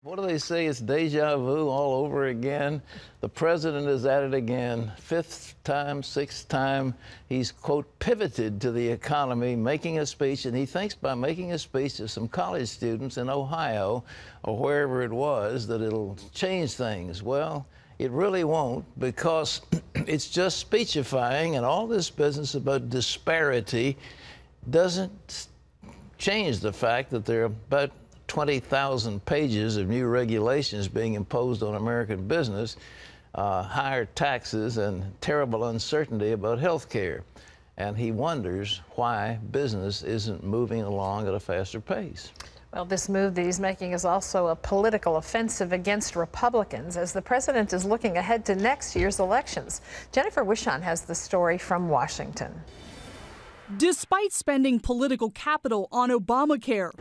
What do they say? It's deja vu all over again. The president is at it again. Fifth time, sixth time, he's, quote, pivoted to the economy, making a speech, and he thinks by making a speech to some college students in Ohio or wherever it was that it'll change things. Well, it really won't, because it's just speechifying, and all this business about disparity doesn't change the fact that there are about 20,000 pages of new regulations being imposed on American business, higher taxes, and terrible uncertainty about health care. And he wonders why business isn't moving along at a faster pace. Well, this move that he's making is also a political offensive against Republicans as the president is looking ahead to next year's elections. Jennifer Wishon has the story from Washington. Despite spending political capital on Obamacare,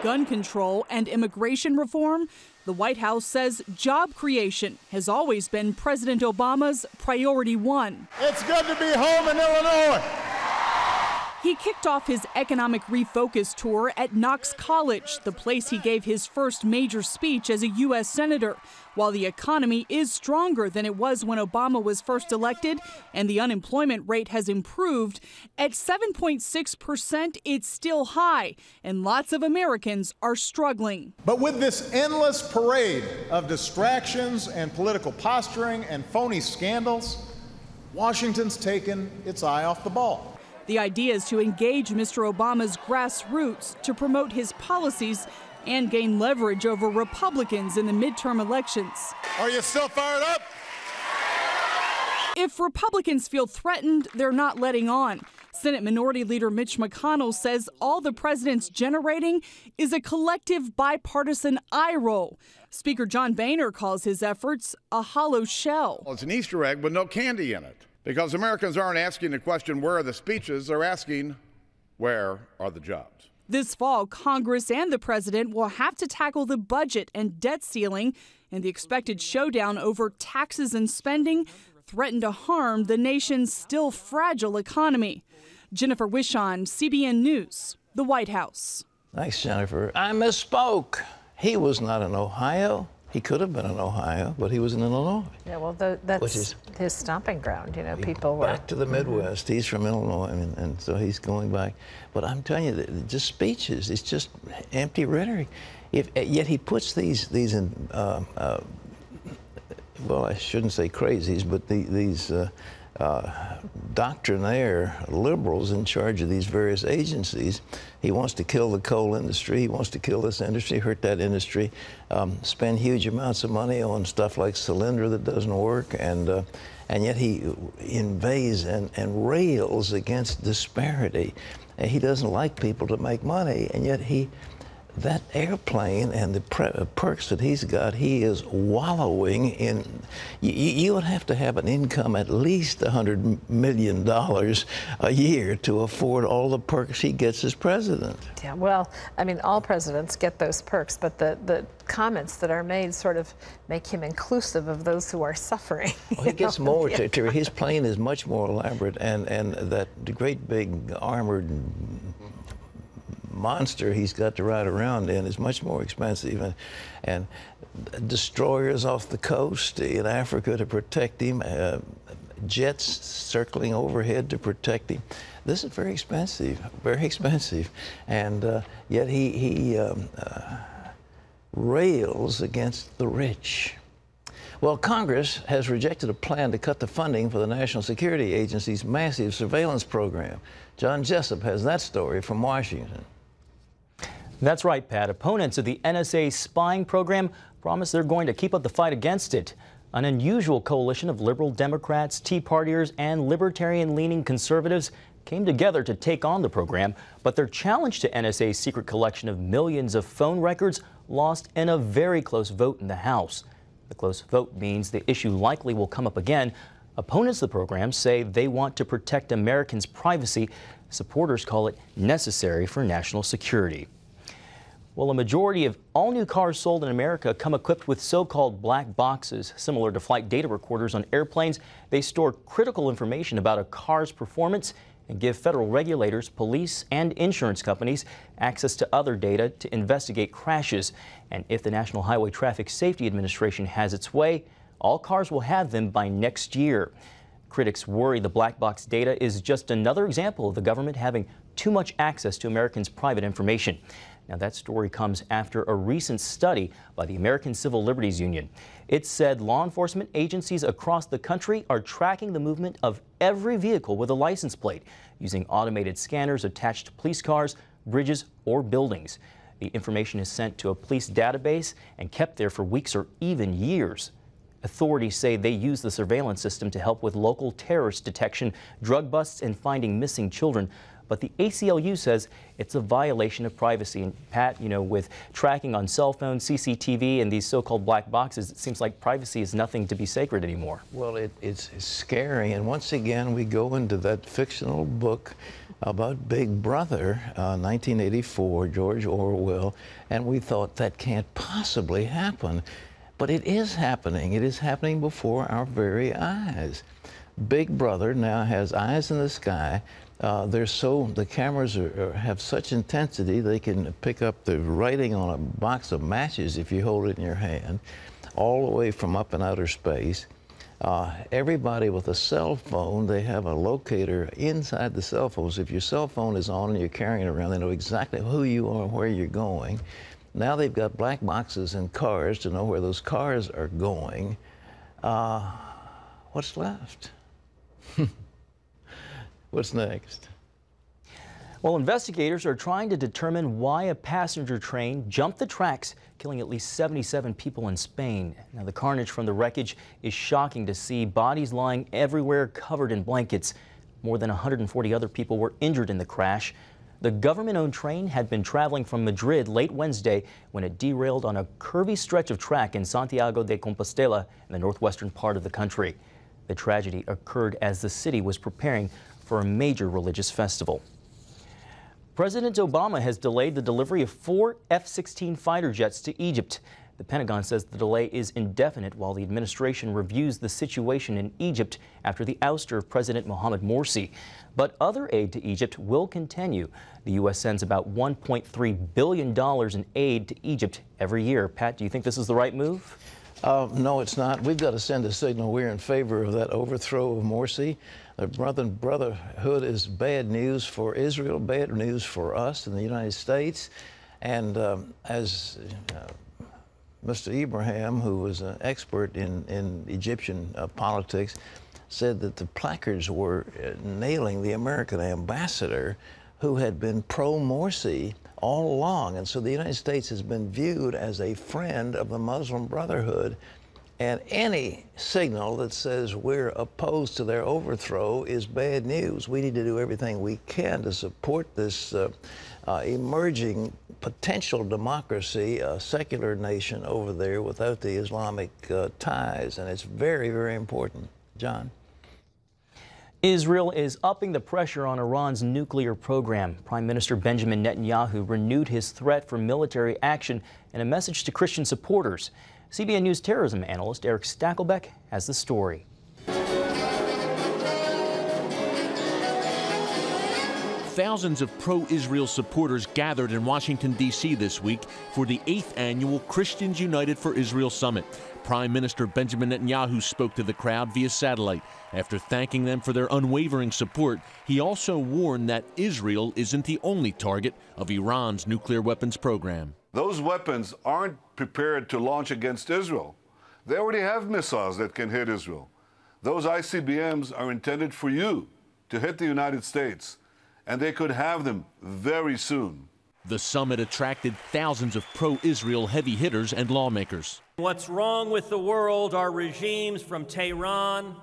gun control, and immigration reform, the White House says job creation has always been President Obama's priority one. It's good to be home in Illinois. He kicked off his economic refocus tour at Knox College, the place he gave his first major speech as a U.S. Senator. While the economy is stronger than it was when Obama was first elected and the unemployment rate has improved, at 7.6%, it's still high, and lots of Americans are struggling. But with this endless parade of distractions and political posturing and phony scandals, Washington's taken its eye off the ball. The idea is to engage Mr. Obama's grassroots to promote his policies and gain leverage over Republicans in the midterm elections. Are you still fired up? If Republicans feel threatened, they're not letting on. Senate Minority Leader Mitch McConnell says all the president's generating is a collective bipartisan eye roll. Speaker John Boehner calls his efforts a hollow shell. Well, it's an Easter egg with no candy in it. Because Americans aren't asking the question, where are the speeches? They're asking, where are the jobs? This fall, Congress and the president will have to tackle the budget and debt ceiling, and the expected showdown over taxes and spending threaten to harm the nation's still fragile economy. Jennifer Wishon, CBN News, the White House. Thanks, Jennifer. I misspoke. He was not in Ohio. He could have been in Ohio, but he was in Illinois. Yeah, well, that's his stomping ground. You know, people were back to the Midwest. He's from Illinois, and so he's going back. But I'm telling you, just speeches. It's just empty rhetoric. Yet he puts these in, well, I shouldn't say crazies, but these doctrinaire liberals in charge of these various agencies. He wants to kill the coal industry. He wants to kill this industry, hurt that industry, spend huge amounts of money on stuff like Cylinder that doesn't work, and yet he inveighs and rails against disparity. And he doesn't like people to make money, and yet that airplane and the perks that he's got, he is wallowing in. You would have to have an income at least $100 million a year to afford all the perks he gets as president. Yeah, well, I mean, all presidents get those perks, but the comments that are made sort of make him inclusive of those who are suffering. Well, he gets more. Yeah. His plane is much more elaborate, and that great big armored monster he's got to ride around in is much more expensive, and destroyers off the coast in Africa to protect him, jets circling overhead to protect him. This is very expensive, and yet he rails against the rich. Well, Congress has rejected a plan to cut the funding for the National Security Agency's massive surveillance program. John Jessup has that story from Washington. That's right, Pat. Opponents of the NSA spying program promise they're going to keep up the fight against it. An unusual coalition of liberal Democrats, Tea Partiers, and libertarian-leaning conservatives came together to take on the program, but their challenge to NSA's secret collection of millions of phone records lost in a very close vote in the House. The close vote means the issue likely will come up again. Opponents of the program say they want to protect Americans' privacy. Supporters call it necessary for national security. Well, a majority of all new cars sold in America come equipped with so-called black boxes. Similar to flight data recorders on airplanes, they store critical information about a car's performance and give federal regulators, police, and insurance companies access to other data to investigate crashes. And if the National Highway Traffic Safety Administration has its way, all cars will have them by next year. Critics worry the black box data is just another example of the government having too much access to Americans' private information. Now, that story comes after a recent study by the American Civil Liberties Union. It said law enforcement agencies across the country are tracking the movement of every vehicle with a license plate using automated scanners attached to police cars, bridges, or buildings. The information is sent to a police database and kept there for weeks or even years. Authorities say they use the surveillance system to help with local terrorist detection, drug busts, and finding missing children. But the ACLU says it's a violation of privacy. And Pat, with tracking on cell phones, CCTV, and these so-called black boxes, it seems like privacy is nothing to be sacred anymore. Well, it's scary. And once again, we go into that fictional book about Big Brother, 1984, George Orwell, and we thought that can't possibly happen. But it is happening. It is happening before our very eyes. Big Brother now has eyes in the sky. The cameras have such intensity they can pick up the writing on a box of matches if you hold it in your hand, all the way from up in outer space. Everybody with a cell phone, they have a locator inside the cell phone. So if your cell phone is on and you're carrying it around, they know exactly who you are and where you're going. Now they've got black boxes in cars to know where those cars are going. What's left? What's next? Well, investigators are trying to determine why a passenger train jumped the tracks, killing at least 77 people in Spain. Now, the carnage from the wreckage is shocking to see. Bodies lying everywhere, covered in blankets. More than 140 other people were injured in the crash. The government-owned train had been traveling from Madrid late Wednesday when it derailed on a curvy stretch of track in Santiago de Compostela in the northwestern part of the country. The tragedy occurred as the city was preparing for a major religious festival. President Obama has delayed the delivery of 4 F-16 fighter jets to Egypt. The Pentagon says the delay is indefinite while the administration reviews the situation in Egypt after the ouster of President Mohamed Morsi. But other aid to Egypt will continue. The U.S. sends about $1.3 billion in aid to Egypt every year. Pat, do you think this is the right move? No, it's not. We've got to send a signal we're in favor of that overthrow of Morsi. The brotherhood is bad news for Israel, bad news for us in the United States. And as Mr. Ibrahim, who was an expert in Egyptian politics, said that the placards were nailing the American ambassador who had been pro-Morsi all along. And so the United States has been viewed as a friend of the Muslim Brotherhood. And any signal that says we're opposed to their overthrow is bad news. We need to do everything we can to support this emerging potential democracy, a secular nation over there without the Islamic ties. And it's very, very important. John? Israel is upping the pressure on Iran's nuclear program. Prime Minister Benjamin Netanyahu renewed his threat for military action in a message to Christian supporters. CBN News terrorism analyst Eric Stakelbeck has the story. Thousands of pro-Israel supporters gathered in Washington, D.C. this week for the 8th annual Christians United for Israel Summit. Prime Minister Benjamin Netanyahu spoke to the crowd via satellite. After thanking them for their unwavering support, he also warned that Israel isn't the only target of Iran's nuclear weapons program. Those weapons aren't prepared to launch against Israel. They already have missiles that can hit Israel. Those ICBMs are intended for you to hit the United States, and they could have them very soon. The summit attracted thousands of pro-Israel heavy hitters and lawmakers. What's wrong with the world are regimes from Tehran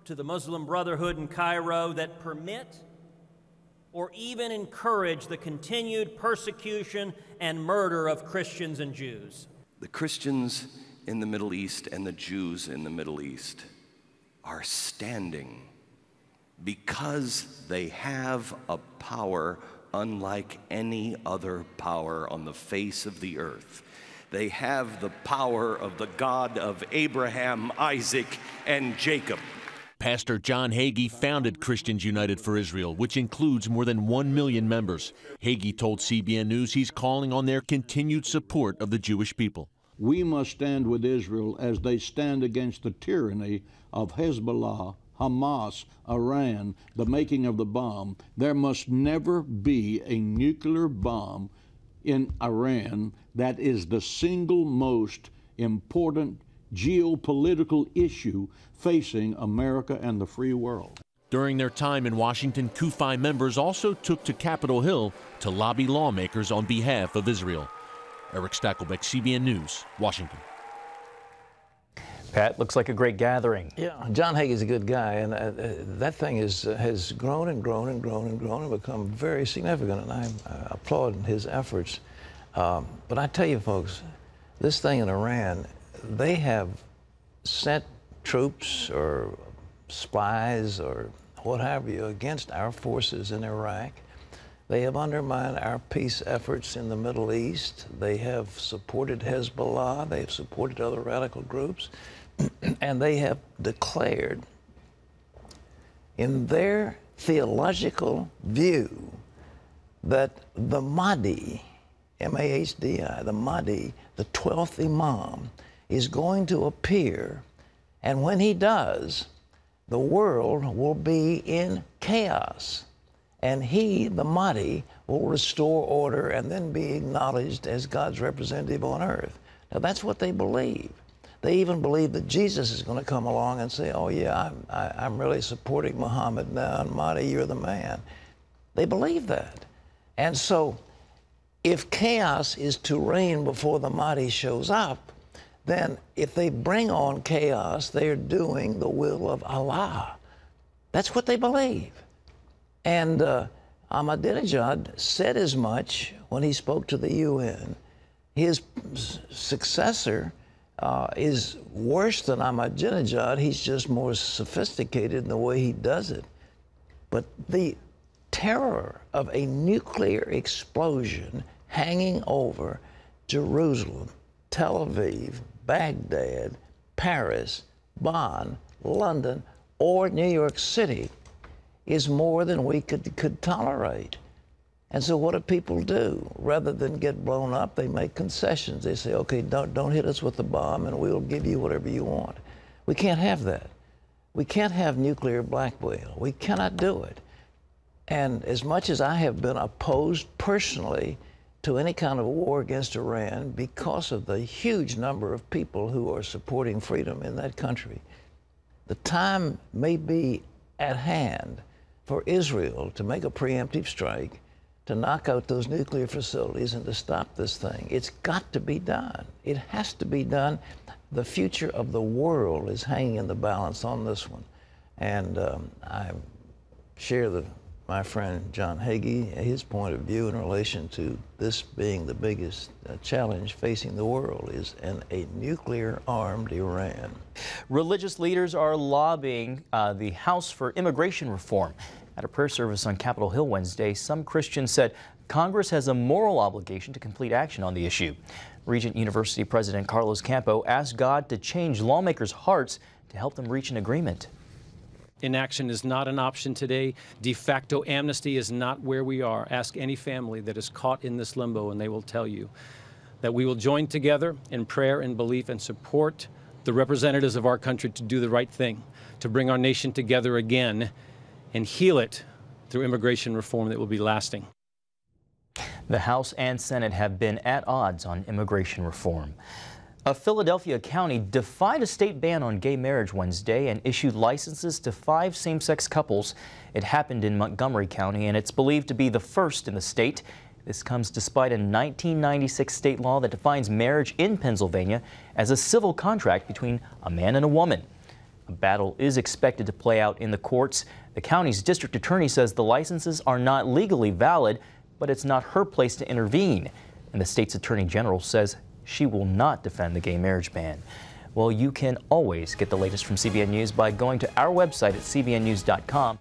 to the Muslim Brotherhood in Cairo that permit or even encourage the continued persecution and murder of Christians and Jews. The Christians in the Middle East and the Jews in the Middle East are standing because they have a power unlike any other power on the face of the earth. They have the power of the God of Abraham, Isaac, and Jacob. Pastor John Hagee founded Christians United for Israel, which includes more than 1 million members. Hagee told CBN News he's calling on their continued support of the Jewish people. We must stand with Israel as they stand against the tyranny of Hezbollah, Hamas, Iran, the making of the bomb. There must never be a nuclear bomb in Iran. That is the single most important geopolitical issue facing America and the free world. During their time in Washington, CUFI members also took to Capitol Hill to lobby lawmakers on behalf of Israel. Eric Stackelbeck, CBN News, Washington. Pat, looks like a great gathering. Yeah, John Hagee's a good guy, and that thing has grown and grown and grown and grown and become very significant, and I applaud his efforts. But I tell you, folks, this thing in Iran, they have sent troops or spies or what have you against our forces in Iraq. They have undermined our peace efforts in the Middle East. They have supported Hezbollah. They have supported other radical groups. And they have declared in their theological view that the Mahdi, M-A-H-D-I, the Mahdi, the 12th Imam, is going to appear. And when he does, the world will be in chaos. And he, the Mahdi, will restore order and then be acknowledged as God's representative on earth. Now, that's what they believe. They even believe that Jesus is going to come along and say, oh, yeah, I'm really supporting Muhammad now, and Mahdi, you're the man. They believe that. And so if chaos is to reign before the Mahdi shows up, then if they bring on chaos, they're doing the will of Allah. That's what they believe. And Ahmadinejad said as much when he spoke to the UN. His successor is worse than Ahmadinejad. He's just more sophisticated in the way he does it. But the terror of a nuclear explosion hanging over Jerusalem, Tel Aviv, Baghdad, Paris, Bonn, London, or New York City is more than we could tolerate. And so what do people do? Rather than get blown up, they make concessions. They say, okay, don't hit us with the bomb and we'll give you whatever you want. We can't have that. We can't have nuclear blackmail. We cannot do it. And as much as I have been opposed personally to any kind of war against Iran because of the huge number of people who are supporting freedom in that country, the time may be at hand for Israel to make a preemptive strike, to knock out those nuclear facilities and to stop this thing. It's got to be done. It has to be done. The future of the world is hanging in the balance on this one. And I share my friend John Hagee, his point of view in relation to this being the biggest challenge facing the world is a nuclear-armed Iran. Religious leaders are lobbying the House for immigration reform. At a prayer service on Capitol Hill Wednesday, some Christians said Congress has a moral obligation to complete action on the issue. Regent University President Carlos Campo asked God to change lawmakers' hearts to help them reach an agreement. Inaction is not an option today. De facto amnesty is not where we are. Ask any family that is caught in this limbo and they will tell you that we will join together in prayer and belief and support the representatives of our country to do the right thing, to bring our nation together again and heal it through immigration reform that will be lasting. The House and Senate have been at odds on immigration reform. A Philadelphia county defied a state ban on gay marriage Wednesday and issued licenses to 5 same-sex couples. It happened in Montgomery County, and it's believed to be the first in the state. This comes despite a 1996 state law that defines marriage in Pennsylvania as a civil contract between a man and a woman. A battle is expected to play out in the courts. The county's district attorney says the licenses are not legally valid, but it's not her place to intervene. And the state's attorney general says she will not defend the gay marriage ban. Well, you can always get the latest from CBN News by going to our website at cbnnews.com.